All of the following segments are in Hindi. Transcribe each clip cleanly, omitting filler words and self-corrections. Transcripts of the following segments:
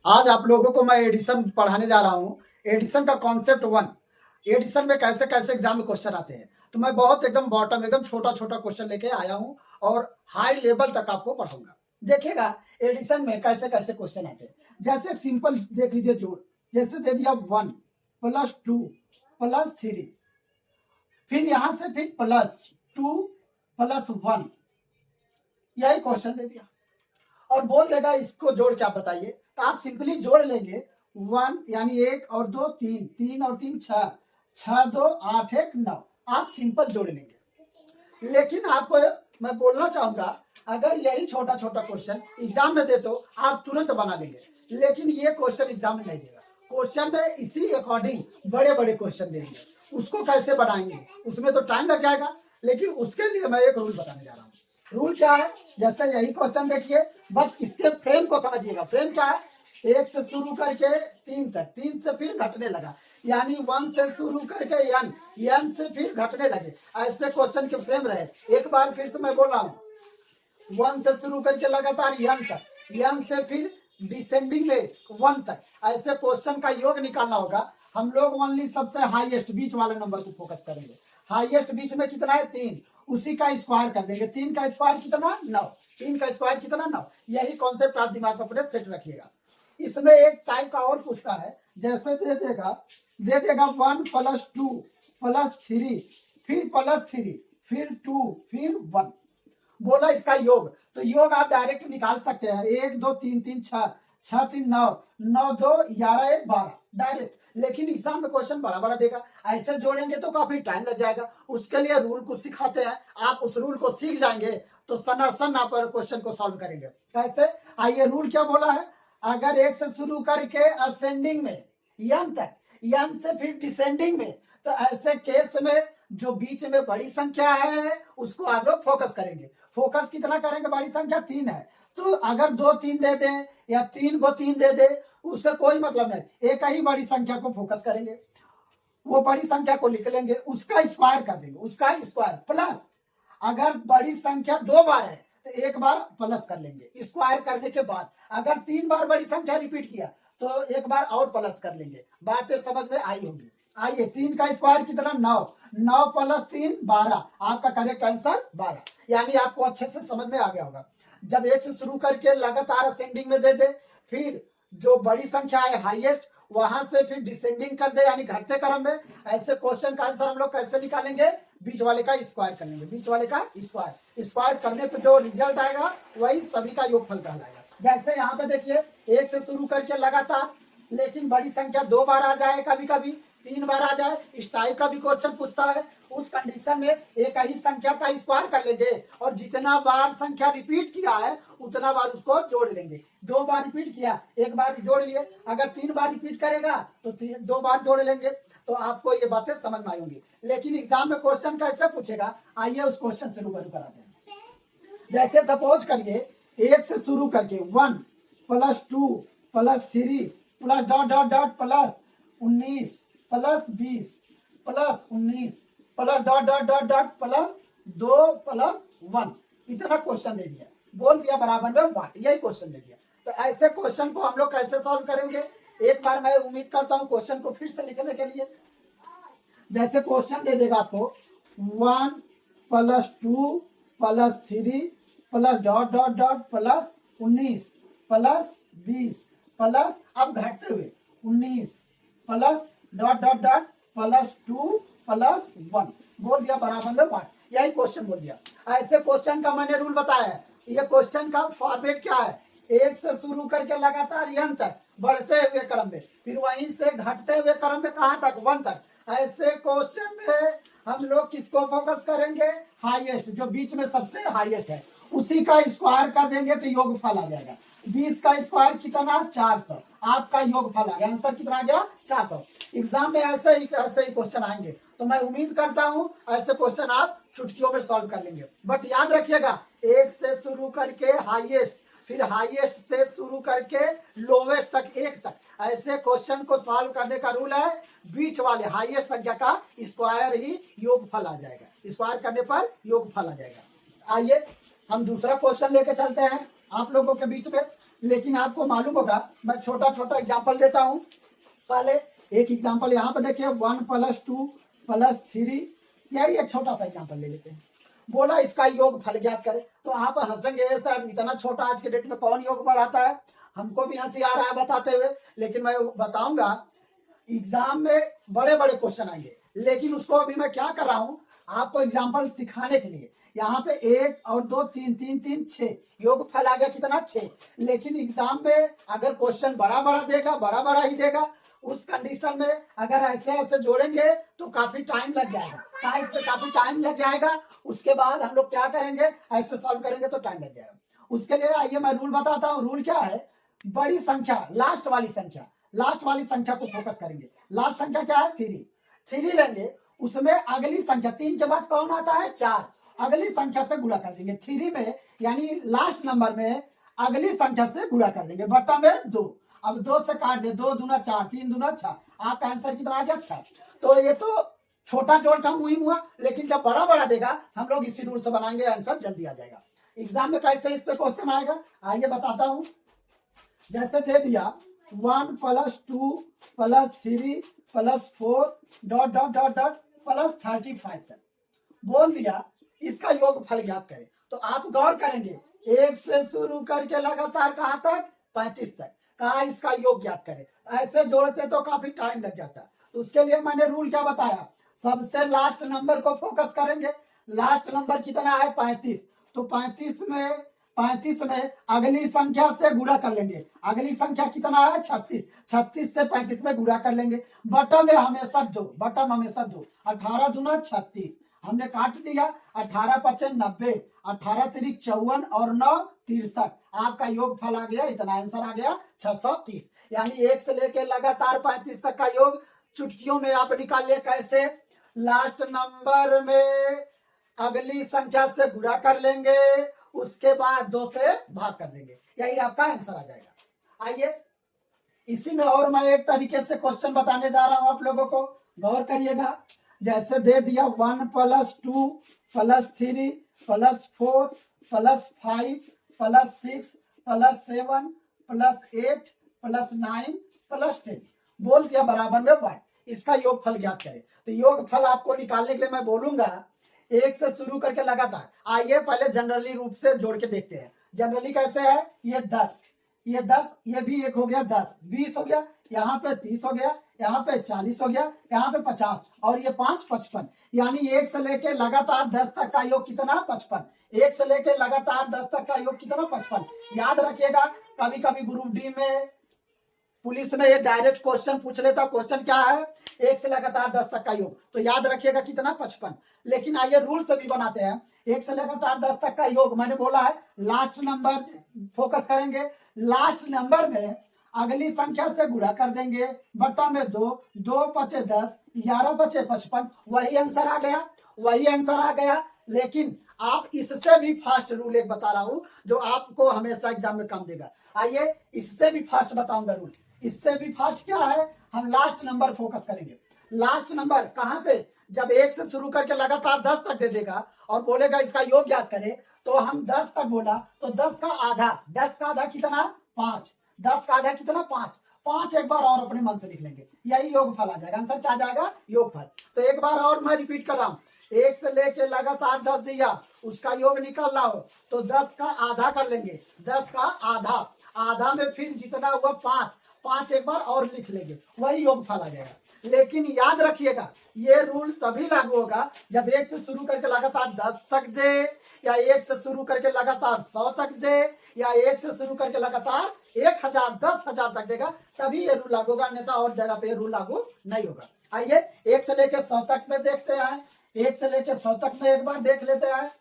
आज आप लोगों को मैं एडिशन पढ़ाने जा रहा हूँ। एडिशन का कॉन्सेप्ट वन। एडिशन में कैसे कैसे एग्जाम में क्वेश्चन आते हैं, तो मैं बहुत एकदम बॉटम एकदम छोटा छोटा क्वेश्चन लेके आया हूँ और हाई लेवल तक आपको पढ़ाऊंगा। देखिएगा एडिशन में कैसे कैसे क्वेश्चन आते हैं। जैसे सिंपल देख लीजिए जोड़, जैसे दे दिया 1+2+3, फिर यहां से फिर +2+1, यही क्वेश्चन दे दिया और बोल देगा इसको जोड़ के आप बताइए। तो आप सिंपली जोड़ लेंगे 1 यानी 1 और 2 3, 3 और 3 6, 6 2 8 1 9, आप सिंपल जोड़ लेंगे। लेकिन आपको मैं बोलना चाहूंगा, अगर यही छोटा छोटा क्वेश्चन एग्जाम में दे तो आप तुरंत बना लेंगे, लेकिन ये क्वेश्चन एग्जाम में नहीं देगा। क्वेश्चन में इसी अकॉर्डिंग बड़े बड़े क्वेश्चन देंगे, उसको कैसे बनाएंगे उसमें तो टाइम लग जाएगा। लेकिन उसके लिए मैं एक रूल बताने जा रहा हूँ। रूल क्या है, जैसे यही क्वेश्चन देखिए, बस इसके फ्रेम को समझिएगा। फ्रेम क्या है, 1 से शुरू करके 3 तक, 3 से फिर घटने लगा, यानी 1 से शुरू करके n से फिर घटने लगे, ऐसे क्वेश्चन के फ्रेम रहे। एक बार फिर से मैं बोल रहा हूँ, 1 से शुरू करके लगातार n तक, n से फिर डिसेंडिंग में 1 तक, ऐसे क्वेश्चन का योग निकालना होगा। हम लोग ओनली सबसे हाईएस्ट बीच वाले नंबर को फोकस करेंगे। हाईएस्ट बीच में कितना है 3, उसी का स्क्वायर कर देंगे। 3 का स्क्वायर कितना 9, 3 का स्क्वायर कितना 9। यही कॉन्सेप्ट आप दिमाग में अपने सेट रखिएगा। इसमें एक टाइप का और पूछता है, जैसे दे देगा 1+2+3, फिर +3, फिर 2, फिर 1, बोला इसका योग। तो योग आप डायरेक्ट निकाल सकते हैं, 1 2 3 3 6, 6 3 9, 9 2 11 1 12 डायरेक्ट। लेकिन एग्जाम में क्वेश्चन बड़ा बड़ा देगा, ऐसे जोड़ेंगे तो काफी टाइम लग जाएगा। उसके लिए रूल को सिखाते हैं, आप उस रूल को सीख जाएंगे तो सनासन आप क्वेश्चन को सॉल्व करेंगे। कैसे, आइए रूल क्या बोला है। अगर 1 से शुरू करके असेंडिंग में n तक, n से फिर डिसेंडिंग में, तो ऐसे केस में जो बीच में बड़ी संख्या है उसको आप लोग फोकस करेंगे। फोकस कितना करेंगे, बड़ी संख्या 3 है तो अगर 2 3 दे दे या 3 को 3 दे दे उससे कोई मतलब नहीं, एक ही बड़ी संख्या को फोकस करेंगे। वो बड़ी संख्या को लिख लेंगे, उसका स्क्वायर कर देंगे, उसका स्क्वायर प्लस, अगर बड़ी संख्या 2 बार है तो एक बार प्लस कर लेंगे स्क्वायर करने के बाद। अगर 3 बार बड़ी संख्या रिपीट किया तो एक बार और प्लस कर लेंगे। बातें समझ में आई होगी। आइए 3 का स्क्वायर कितना 9, 9 + 3 12, आपका करेक्ट आंसर 12। यानी आपको अच्छे से समझ में आ गया होगा। जब 1 से शुरू करके लगातार असेंडिंग में दे दे, फिर जो बड़ी संख्या है हाईएस्ट वहां से फिर डिसेंडिंग कर दे यानी घटते क्रम में, ऐसे क्वेश्चन का आंसर हम लोग कैसे निकालेंगे, बीच वाले का स्क्वायर कर लेंगे। बीच वाले का स्क्वायर करने पे जो रिजल्ट आएगा वही सभी का योगफल कहलाएगा। जैसे यहाँ पे देखिए 1 से शुरू करके लगातार, लेकिन बड़ी संख्या 2 बार आ जाए, कभी कभी 3 बार आ जाए, इस टाइप का भी क्वेश्चन पूछता है। उस कंडीशन में एक ही संख्या का स्क्वायर कर लेंगे और जितना बार संख्या रिपीट किया है उतना बार उसको जोड़ लेंगे। 2 बार रिपीट किया, एक बार जोड़ लिए, अगर 3 बार रिपीट करेगा तो 2 बार जोड़ लेंगे। तो आपको ये बातें समझ में आई होंगी। लेकिन एग्जाम में क्वेश्चन कैसे पूछेगा, आइए उस क्वेश्चन से रूबरू कराते हैं। जैसे सपोज करिए 1 से शुरू करके 1 + 2 + 3 plus dot dot dot plus 19 plus 20 plus 19 plus dot dot dot dot plus 2 + 1, इतना क्वेश्चन दे दिया, बोल दिया बराबर में वाट, यही क्वेश्चन दे दिया। तो ऐसे क्वेश्चन को हम लोग कैसे सॉल्व करेंगे, एक बार मैं उम्मीद करता हूँ क्वेश्चन को फिर से लिखने के लिए। जैसे क्वेश्चन दे देगा आपको 1 + 2 + 3 plus dot dot dot plus 19 plus 20 plus, अब घटते हुए 19 plus dot dot dot plus 2 + 1, बोल दिया बराबर में 1, यही क्वेश्चन बोल दिया। ऐसे क्वेश्चन का मैंने रूल बताया है। ये क्वेश्चन का फॉर्मेट क्या है, 1 से शुरू करके लगातार n तक बढ़ते हुए क्रम में, फिर वहीं से घटते हुए क्रम में कहां तक 1 तक। ऐसे क्वेश्चन में हम लोग किसको फोकस करेंगे, हाईएस्ट, जो बीच में सबसे हाईएस्ट है उसी का स्क्वायर कर देंगे तो योगफल आ जाएगा। 20 का स्क्वायर कितना 400, आपका योगफल आ गया, आंसर कितना आ गया 400। एग्जाम में ऐसे ही क्वेश्चन आएंगे, तो मैं उम्मीद करता हूं ऐसे क्वेश्चन आप चुटकियों में सॉल्व कर लेंगे। बट याद रखिएगा 1 से शुरू करके हाईएस्ट, फिर हाईएस्ट से शुरू करके लोवेस्ट तक 1 तक, ऐसे क्वेश्चन को सॉल्व करने का रूल है, बीच वाले हाईएस्ट संख्या का स्क्वायर ही योगफल आ जाएगा, स्क्वायर करने पर योगफल आ जाएगा। आइए हम दूसरा क्वेश्चन लेके चलते हैं आप लोगों के बीच में। लेकिन आपको मालूम होगा, मैं छोटा छोटा एग्जाम्पल देता हूँ। पहले एक एग्जाम्पल यहाँ पे देखिए, 1+2+3, यही एक छोटा सा एग्जाम्पल ले लेते हैं। बोला इसका योग फल ज्ञात करे, तो आप हंसेंगे सर इतना छोटा आज के डेट में कौन योग बढ़ाता है। हमको भी हंसी आ रहा है बताते हुए, लेकिन मैं बताऊंगा एग्जाम में बड़े बड़े क्वेश्चन आएंगे, लेकिन उसको अभी मैं क्या कर रहा हूं, आपको एग्जाम्पल सिखाने के लिए। यहाँ पे 1 और 2 3 3 3 6 योग फल आ गया कितना, 6। लेकिन एग्जाम में अगर क्वेश्चन बड़ा बड़ा देगा, बड़ा बड़ा ही देगा, उस कंडीशन में अगर ऐसे ऐसे जोड़ेंगे तो काफी टाइम लग जाएगा, काफी टाइम लग जाएगा। उसके बाद हम लोग क्या करेंगे, ऐसे सॉल्व करेंगे तो टाइम लग जाएगा। उसके लिए आइए मैं रूल बताता हूँ। रूल क्या है, बड़ी संख्या, लास्ट वाली संख्या को फोकस करेंगे। लास्ट संख्या क्या है, 3 लेंगे, उसमें अगली संख्या 3 के बाद कौन आता है, 4, अगली संख्या से गुणा कर देंगे। 3 में यानी लास्ट नंबर में अगली संख्या से गुणा कर देंगे, बट्टा में 2। अब 2 से काट दे, 2 दूना 4, 3 दूना 6, आपका आंसर कितना आ गया, 6। तो ये तो छोटा जोड़ था, मुहिम हुआ, लेकिन जब बड़ा बड़ा देगा हम लोग इसी रूल से बनाएंगे, आंसर जल्दी आ जाएगा। एग्जाम में कैसे इस पे क्वेश्चन आएगा, आइए बताता हूं। जैसे दे दिया 1+2+3+4 ... तक बोल दिया इसका योग फल ज्ञात करें। तो आप गौर करेंगे, 1 से शुरू करके लगातार कहां तक, 35 तक, कहा इसका योग ज्ञात करें। ऐसे जोड़ते तो काफी टाइम लग जाता। तो उसके लिए मैंने रूल क्या बताया, सबसे लास्ट नंबर को फोकस करेंगे। लास्ट नंबर कितना है, 35। तो 35 में अगली संख्या से गुणा कर लेंगे। अगली संख्या कितना है, 36। 36 से 35 में गुणा कर लेंगे, बटम में हमेशा 2, 18 दूना 36, हमने काट दिया। 18 पचे 90, 18 तिरिक 54 और 9 63, आपका योग फल आ गया, इतना आंसर आ गया 630। यानी 1 से लेकर लगातार 35 तक का योग चुटकियों में आप निकाल ले। कैसे, लास्ट नंबर में अगली संख्या से गुणा कर लेंगे, उसके बाद 2 से भाग कर देंगे, यही आपका आंसर आ जाएगा। आइए इसी में और मैं एक तरीके से क्वेश्चन बताने जा रहा हूं, आप लोगों को गौर करिएगा। जैसे दे दिया 1+2+3+4+5+6+7+8+9+10 बोल दिया बराबर में 1। इसका योग फल ज्ञात करें। तो योग फल आपको निकालने के लिए मैं बोलूंगा 1 से शुरू करके लगातार। आइए पहले जनरली रूप से जोड़ के देखते हैं। जनरली कैसे है, ये 10, ये 10, ये भी 1 हो गया, 10, 20 हो गया, यहाँ पे 30 हो गया, यहाँ पे 40 हो गया, यहाँ पे 50 और ये 5 55। यानी 1 से लेके लगातार 10 तक का योग कितना, 55। 1 से लेके लगातार 10 तक का योग कितना, 55। याद रखिएगा, कभी कभी ग्रुप डी में, पुलिस में ये डायरेक्ट क्वेश्चन पूछ लेता। क्वेश्चन क्या है, 1 से लगातार 10 तक का योग, तो याद रखिएगा कितना, 55। लेकिन आइए रूल से भी बनाते हैं। 1 से लगातार 10 तक का योग मैंने बोला है लास्ट नंबर फोकस करेंगे। लास्ट नंबर में अगली संख्या से गुणा कर देंगे, बट्टा में 2, 2 पचे 10, 11 पचे 55, वही आंसर आ गया। लेकिन आप इससे भी फास्ट रूल एक बता रहा हूं, जो आपको हमेशा एग्जाम में काम देगा। आइए इससे भी फास्ट बताऊंगा रूल। इससे भी फास्ट क्या है, हम लास्ट नंबर फोकस करेंगे। लास्ट नंबर कहां पे, जब 1 से शुरू करके लगातार 10 तक दे देगा और बोलेगा इसका योग याद करें, तो हम 10 तक बोला तो 10 का आधा, 10 का आधा कितना, 5, 10 का आधा कितना, 5, 5 एक बार और अपने मन से लिख लेंगे, यही योग फल आ जाएगा। आंसर क्या आ जाएगा, योग फल। तो एक बार और मैं रिपीट कर रहा हूं, 1 से लेके लगातार 10 दिया, उसका योग निकालना हो तो 10 का आधा कर लेंगे, 10 का आधा, आधा में फिर जितना हुआ 5, 5 एक बार और लिख लेंगे, वही योग फल आ जाएगा। लेकिन याद रखिएगा, ये रूल तभी लागू होगा जब 1 से शुरू करके लगातार 10 तक दे, या 1 से शुरू करके लगातार 100 तक दे, या 1 से शुरू करके लगातार 1000 10,000 तक देगा, तभी ये रूल लागू होगा, अन्यथा और जगह पे रूल लागू नहीं होगा। आइए 1 से लेके 100 तक में देखते हैं। 1 से लेके 100 तक में एक बार देख लेते हैं।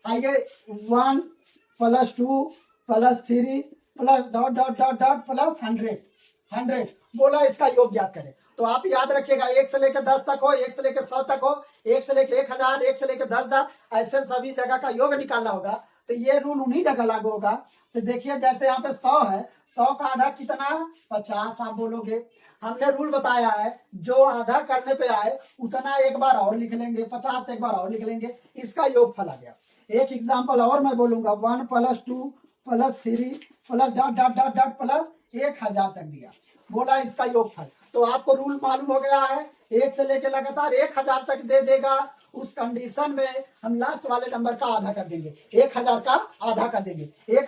आइए 1+2+3+4+100 बोला इसका योग याद करें। तो आप याद रखिएगा, 1 से लेकर 10 तक हो, 1 से लेकर 100 तक हो, 1 से लेकर 1000, 1 से लेकर 10,000, ऐसे सभी जगह का योग निकालना होगा। तो ये रूल उन्हीं जगह लागू होगा। तो देखिए जैसे यहाँ पे 100 है, 100 का आधा कितना, 50 आप बोलोगे। हमने रूल बताया है, जो आधा करने पे आए उतना एक बार और लिख लेंगे, 50 एक बार और लिख लेंगे, इसका योग फल आ गया। एक एग्जाम्पल और मैं बोलूंगा, 1+2 plus 3 plus dot dot dot dot plus 1000 तक दिया, बोला इसका योगफल। तो आपको रूल मालूम हो गया है, 1 से लेके लगातार 1000 तक दे देगा, उस कंडीशन में हम लास्ट वाले नंबर का आधा कर देंगे, 1000 का आधा कर देंगे। एक